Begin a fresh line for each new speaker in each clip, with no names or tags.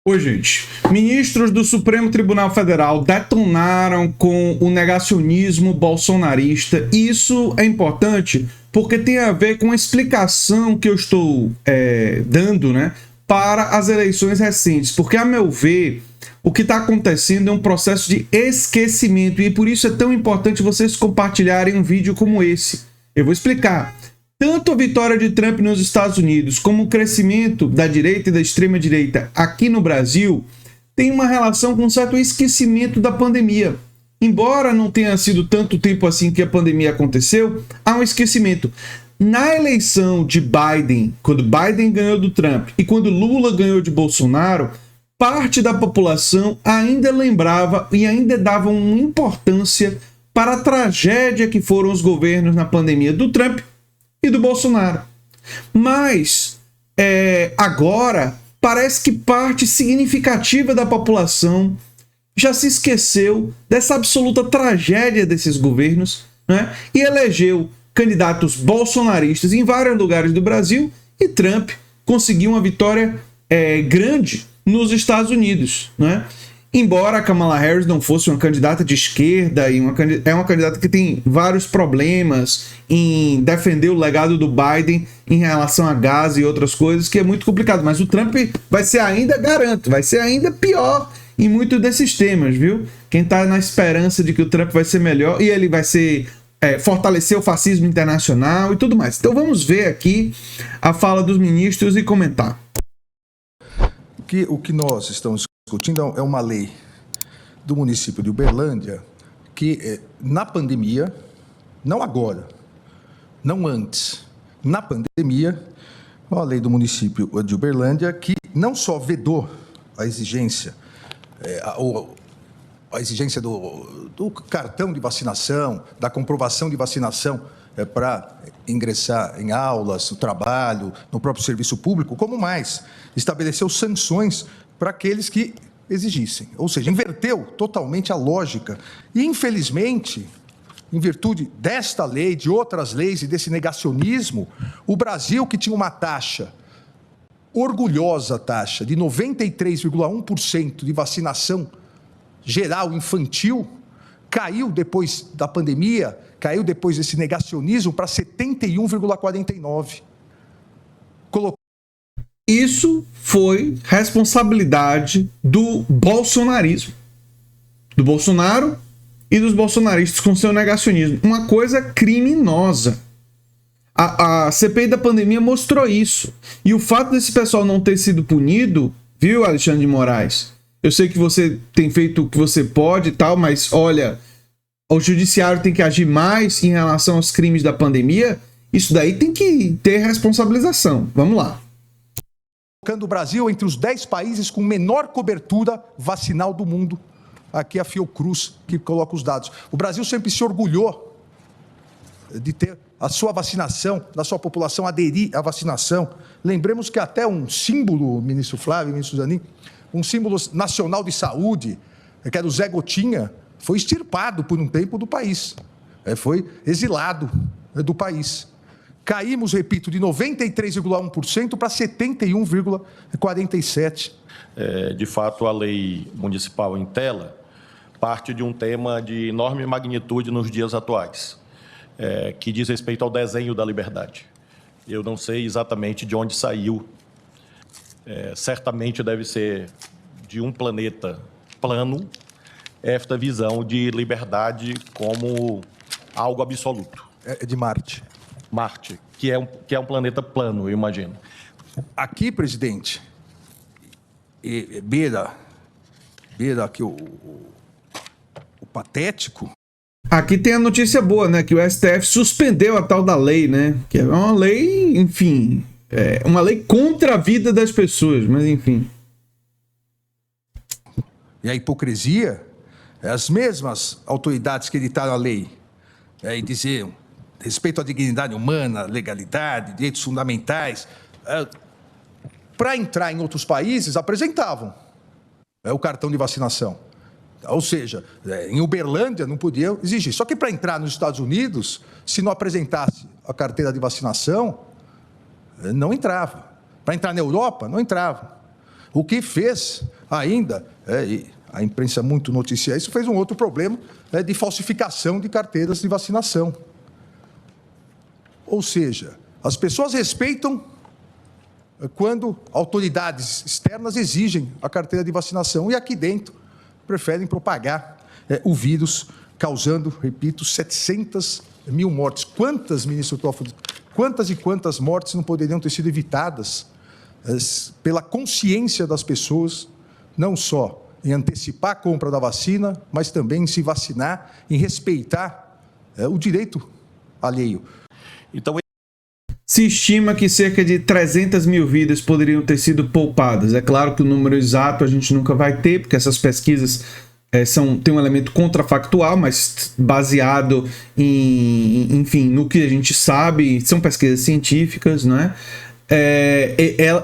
Oi, gente. Ministros do Supremo Tribunal Federal detonaram com o negacionismo bolsonarista. E isso é importante porque tem a ver com a explicação que eu estou dando, né, para as eleições recentes. Porque, a meu ver, o que está acontecendo é um processo de esquecimento. E por isso é tão importante vocês compartilharem um vídeo como esse. Eu vou explicar. Tanto a vitória de Trump nos Estados Unidos como o crescimento da direita e da extrema-direita aqui no Brasil tem uma relação com um certo esquecimento da pandemia. Embora não tenha sido tanto tempo assim que a pandemia aconteceu, há um esquecimento. Na eleição de Biden, quando Biden ganhou do Trump e quando Lula ganhou de Bolsonaro, parte da população ainda lembrava e ainda dava uma importância para a tragédia que foram os governos na pandemia do Trump e do Bolsonaro. Mas agora parece que parte significativa da população já se esqueceu dessa absoluta tragédia desses governos, né? E elegeu candidatos bolsonaristas em vários lugares do Brasil, e Trump conseguiu uma vitória grande nos Estados Unidos, né? Embora a Kamala Harris não fosse uma candidata de esquerda, é uma candidata que tem vários problemas em defender o legado do Biden em relação a gás e outras coisas, que é muito complicado. Mas o Trump vai ser ainda, garanto, vai ser ainda pior em muitos desses temas, viu? Quem está na esperança de que o Trump vai ser melhor e ele vai ser fortalecer o fascismo internacional e tudo mais. Então vamos ver aqui a fala dos ministros e comentar.
O que nós estamos discutindo é uma lei do município de Uberlândia que, na pandemia, não agora, não antes, na pandemia, uma lei do município de Uberlândia que não só vedou a exigência, do cartão de vacinação, da comprovação de vacinação para ingressar em aulas, no trabalho, no próprio serviço público, como mais, estabeleceu sanções para aqueles que exigissem. Ou seja, inverteu totalmente a lógica. E, infelizmente, em virtude desta lei, de outras leis e desse negacionismo, o Brasil, que tinha uma taxa, orgulhosa taxa, de 93,1% de vacinação geral infantil, caiu depois da pandemia, caiu depois desse negacionismo para 71,49%.
Isso foi responsabilidade do bolsonarismo, do Bolsonaro e dos bolsonaristas com seu negacionismo. Uma coisa criminosa. A CPI da pandemia mostrou isso. E o fato desse pessoal não ter sido punido, viu, Alexandre de Moraes? Eu sei que você tem feito o que você pode e tal, mas olha, o judiciário tem que agir mais em relação aos crimes da pandemia. Isso daí tem que ter responsabilização. Vamos lá.
Colocando o Brasil entre os 10 países com menor cobertura vacinal do mundo. Aqui a Fiocruz que coloca os dados. O Brasil sempre se orgulhou de ter a sua vacinação, da sua população aderir à vacinação. Lembremos que até um símbolo, ministro Flávio, ministro Zanin, um símbolo nacional de saúde, que era o Zé Gotinha, foi extirpado por um tempo do país. Foi exilado do país. Caímos, repito, de 93,1% para 71,47%.
De fato, a lei municipal em tela parte de um tema de enorme magnitude nos dias atuais, que diz respeito ao desenho da liberdade. Eu não sei exatamente de onde saiu. Certamente deve ser de um planeta plano esta visão de liberdade como algo absoluto.
É de Marte.
Marte, que é um planeta plano, eu imagino.
Aqui, presidente, beira aqui o patético.
Aqui tem a notícia boa, né? Que o STF suspendeu a tal da lei, né? Que é uma lei, enfim, uma lei contra a vida das pessoas, mas enfim.
E a hipocrisia, as mesmas autoridades que editaram a lei e diziam respeito à dignidade humana, legalidade, direitos fundamentais, para entrar em outros países, apresentavam o cartão de vacinação. Ou seja, em Uberlândia não podia exigir. Só que para entrar nos Estados Unidos, se não apresentasse a carteira de vacinação, não entrava. Para entrar na Europa, não entrava. O que fez ainda, e a imprensa muito noticia isso, fez um outro problema de falsificação de carteiras de vacinação. Ou seja, as pessoas respeitam quando autoridades externas exigem a carteira de vacinação e aqui dentro preferem propagar o vírus, causando, repito, 700 mil mortes. Quantas, ministro Toffoli, quantas mortes não poderiam ter sido evitadas pela consciência das pessoas, não só em antecipar a compra da vacina, mas também em se vacinar, em respeitar o direito alheio.
Então,
se estima que cerca de 300 mil vidas poderiam ter sido poupadas. É claro que o número exato a gente nunca vai ter, porque essas pesquisas tem um elemento contrafactual, mas baseado enfim, no que a gente sabe, são pesquisas científicas, não é?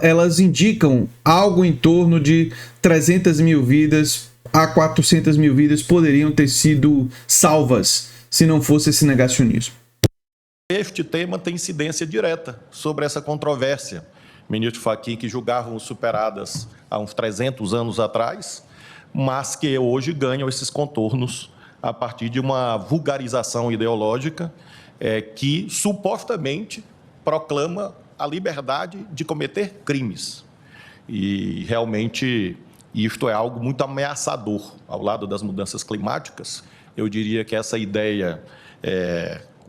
Elas indicam algo em torno de 300 mil vidas a 400 mil vidas poderiam ter sido salvas se não fosse esse negacionismo.
Este tema tem incidência direta sobre essa controvérsia. Ministro Fachin, que julgavam superadas há uns 300 anos atrás, mas que hoje ganham esses contornos a partir de uma vulgarização ideológica que supostamente proclama a liberdade de cometer crimes. E realmente isto é algo muito ameaçador. Ao lado das mudanças climáticas, eu diria que essa ideia,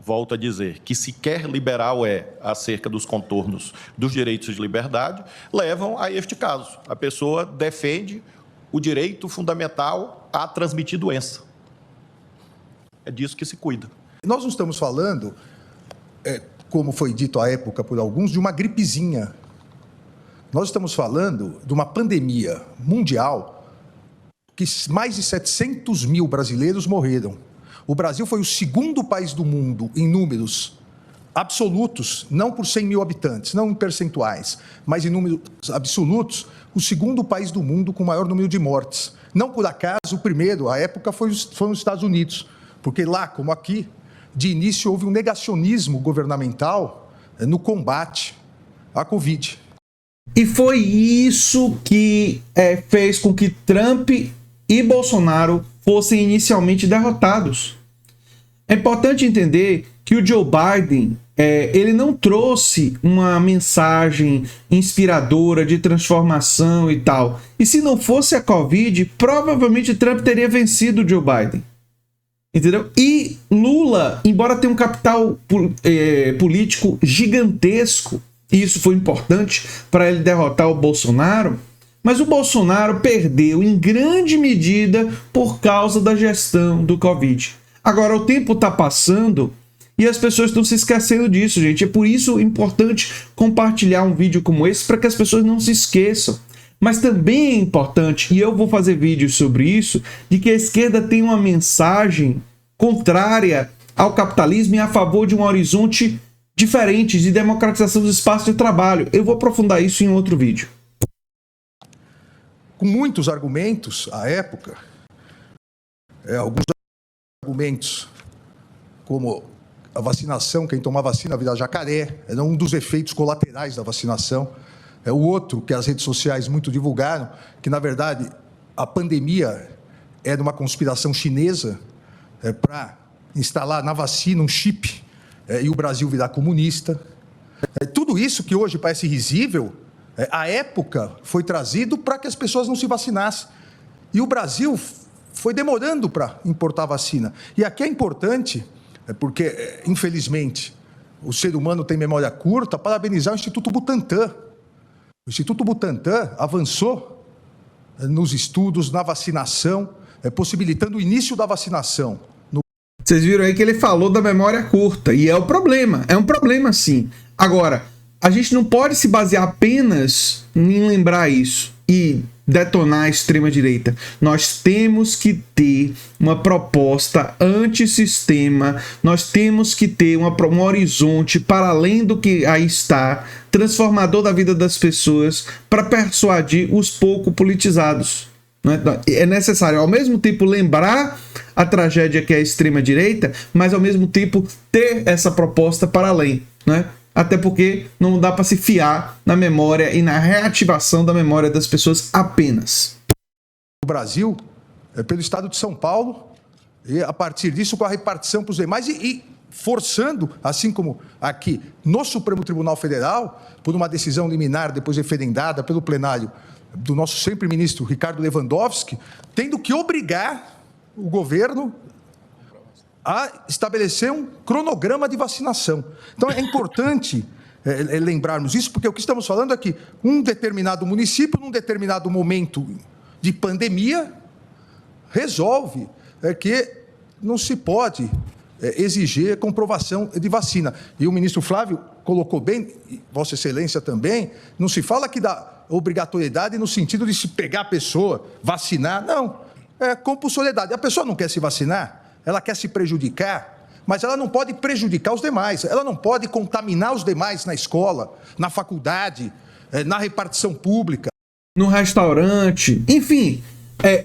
volto a dizer, que sequer liberal acerca dos contornos dos direitos de liberdade, levam a este caso. A pessoa defende o direito fundamental a transmitir doença. É disso que se cuida.
Nós não estamos falando, como foi dito à época por alguns, de uma gripezinha. Nós estamos falando de uma pandemia mundial que mais de 700 mil brasileiros morreram. O Brasil foi o segundo país do mundo em números absolutos, não por 100 mil habitantes, não em percentuais, mas em números absolutos, o segundo país do mundo com maior número de mortes. Não por acaso, o primeiro, à época, foram os Estados Unidos, porque lá, como aqui, de início houve um negacionismo governamental no combate à Covid.
E foi isso que fez com que Trump e Bolsonaro fossem inicialmente derrotados. É importante entender que o Joe Biden ele não trouxe uma mensagem inspiradora de transformação e tal. E se não fosse a Covid, provavelmente Trump teria vencido o Joe Biden. Entendeu? E Lula, embora tenha um capital político gigantesco, e isso foi importante para ele derrotar o Bolsonaro, mas o Bolsonaro perdeu em grande medida por causa da gestão do Covid. Agora, o tempo está passando e as pessoas estão se esquecendo disso, gente. É por isso importante compartilhar um vídeo como esse para que as pessoas não se esqueçam. Mas também é importante, e eu vou fazer vídeos sobre isso, de que a esquerda tem uma mensagem contrária ao capitalismo e a favor de um horizonte diferente de democratização dos espaços de trabalho. Eu vou aprofundar isso em outro vídeo.
Com muitos argumentos, à época, alguns argumentos, como a vacinação, quem tomar vacina vira jacaré, era um dos efeitos colaterais da vacinação. O outro, que as redes sociais muito divulgaram, que, na verdade, a pandemia era uma conspiração chinesa para instalar na vacina um chip e o Brasil virar comunista. Tudo isso que hoje parece risível, à época foi trazido para que as pessoas não se vacinassem. E o Brasil foi demorando para importar vacina. E aqui é importante, porque, infelizmente, o ser humano tem memória curta, parabenizar o Instituto Butantan. O Instituto Butantan avançou nos estudos, na vacinação, possibilitando o início da vacinação.
Vocês viram aí que ele falou da memória curta, e é um problema sim. Agora, a gente não pode se basear apenas em lembrar isso e detonar a extrema-direita. Nós temos que ter uma proposta antissistema, nós temos que ter um horizonte para além do que aí está, transformador da vida das pessoas, para persuadir os pouco politizados. É necessário, ao mesmo tempo, lembrar a tragédia que é a extrema-direita, mas, ao mesmo tempo, ter essa proposta para além, né? até porque não dá para se fiar na memória e na reativação da memória das pessoas apenas.
O Brasil, pelo estado de São Paulo, e a partir disso com a repartição para os demais e forçando, assim como aqui no Supremo Tribunal Federal, por uma decisão liminar depois referendada pelo plenário do nosso sempre ministro Ricardo Lewandowski, tendo que obrigar o governo a estabelecer um cronograma de vacinação. Então, é importante lembrarmos isso, porque o que estamos falando é que um determinado município, num determinado momento de pandemia, resolve que não se pode exigir comprovação de vacina. E o ministro Flávio colocou bem, e Vossa Excelência também, não se fala aqui da obrigatoriedade no sentido de se pegar a pessoa, vacinar, não. É compulsoriedade. A pessoa não quer se vacinar, ela quer se prejudicar, mas ela não pode prejudicar os demais, ela não pode contaminar os demais na escola, na faculdade, na repartição pública.
No restaurante, enfim,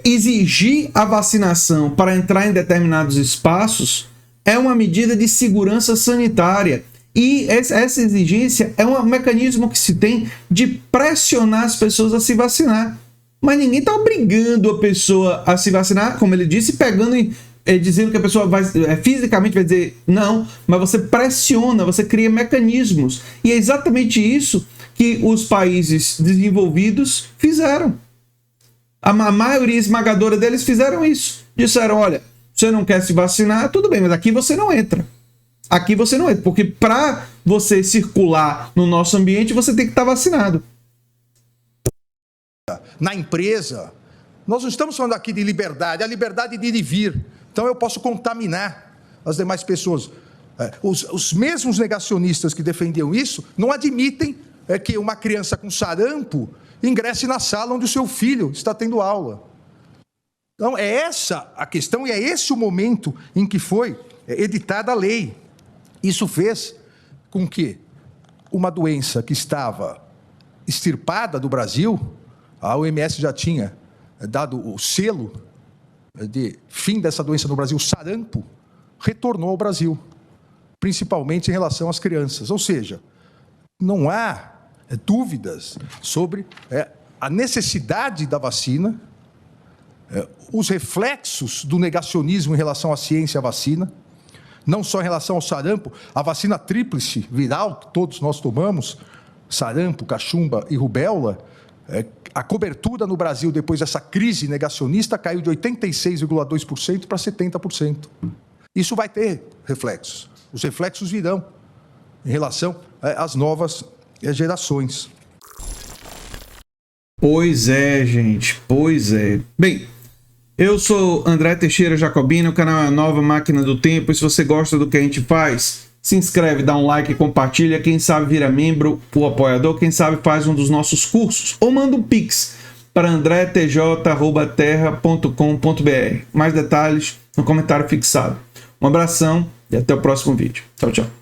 exigir a vacinação para entrar em determinados espaços é uma medida de segurança sanitária. E essa exigência é um mecanismo que se tem de pressionar as pessoas a se vacinar. Mas ninguém está obrigando a pessoa a se vacinar, como ele disse, pegando e dizendo que a pessoa vai, fisicamente vai dizer não, mas você pressiona, você cria mecanismos. E é exatamente isso que os países desenvolvidos fizeram. A maioria esmagadora deles fizeram isso. Disseram, olha, você não quer se vacinar, tudo bem, mas aqui você não entra. Aqui você não entra, porque para você circular no nosso ambiente, você tem que estar vacinado.
Na empresa, nós não estamos falando aqui de liberdade, a liberdade de ir e vir. Então eu posso contaminar as demais pessoas. Os mesmos negacionistas que defendiam isso não admitem que uma criança com sarampo ingresse na sala onde o seu filho está tendo aula. Então é essa a questão e é esse o momento em que foi editada a lei. Isso fez com que uma doença que estava extirpada do Brasil, a OMS já tinha dado o selo de fim dessa doença no Brasil, sarampo, retornou ao Brasil, principalmente em relação às crianças. Ou seja, não há dúvidas sobre a necessidade da vacina, os reflexos do negacionismo em relação à ciência e à vacina, não só em relação ao sarampo, a vacina tríplice viral que todos nós tomamos, sarampo, cachumba e rubéola, a cobertura no Brasil depois dessa crise negacionista caiu de 86,2% para 70%. Isso vai ter reflexos. Os reflexos virão em relação às novas gerações.
Pois é, gente. Pois é. Bem, eu sou André Teixeira Jacobino, o canal é a Nova Máquina do Tempo. E se você gosta do que a gente faz, se inscreve, dá um like, compartilha. Quem sabe vira membro ou apoiador. Quem sabe faz um dos nossos cursos. Ou manda um pix para andretj@terra.com.br. Mais detalhes no comentário fixado. Um abração e até o próximo vídeo. Tchau, tchau.